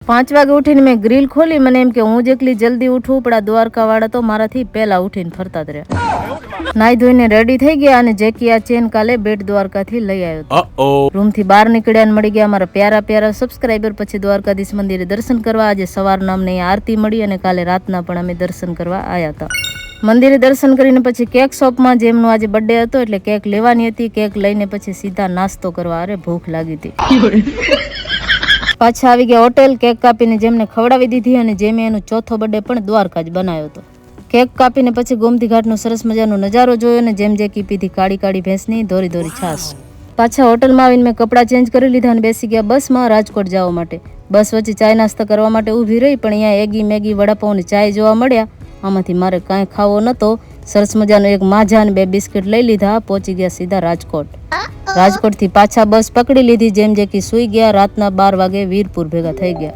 5 વાગે ઉઠીને મેં ગ્રીલ ખોલી. મને એમ કે હું જેટલી જલ્દી ઉઠું પણ આ દ્વારકાવાળા તો મારાથી પહેલા ઉઠીને ફરતા જ રહ્યા. નાઈ ધોઈને રેડી થઈ ગયા અને જેકી આ ચેન કાલે બેટ દ્વારકાથી લઈ આવ્યો. રૂમથી બહાર નીકળ્યા અને મળી ગયા મારા પ્યારા પ્યારા સબસ્ક્રાઈબર. પછી દ્વારકાધીશ મંદિરે દર્શન કરવા. આજે સવારના અમને આરતી મળી અને કાલે રાતના પણ અમે દર્શન કરવા આવ્યા હતા. મંદિરે દર્શન કરીને પછી કેક શોપમાં જેમનો આજે બર્થડે હતો એટલે કેક લેવાની હતી. કેક લઈને પછી સીધા નાસ્તો કરવા. અરે ભૂખ લાગી હતી. પાછા આવી ગયા હોટેલ. કેક કાપીને જેમને ખવડાવી દીધી અને જેમે એનો ચોથો બર્થડે પણ દ્વારકા જ બનાવ્યો હતો. કેક કાપીને પછી ગોમતી ઘાટનો સરસ મજાનો નજારો જોયો અને જેમ જેકી પીધી કાળી કાળી ભેંસની ધોરી ધોરી છાશ. પાછા હોટલમાં આવીને મેં કપડાં ચેન્જ કરી લીધા અને બેસી ગયા બસમાં રાજકોટ જવા માટે. બસ વચ્ચે ચાય નાસ્તા કરવા માટે ઊભી રહી પણ અહીંયા એગી મેગી વડાપાઉં ને ચાય જોવા મળ્યા. આમાંથી મારે કાંઈ ખાવો નતો. સરસ મજાનો એક માઝા અને 2 બિસ્કિટ લઈ લીધા. પહોંચી ગયા સીધા રાજકોટ. રાજકોટથી પાછા બસ પકડી લીધી. જેમ જેકી સૂઈ ગયા. રાતના 12 વાગે વીરપુર ભેગા થઈ ગયા.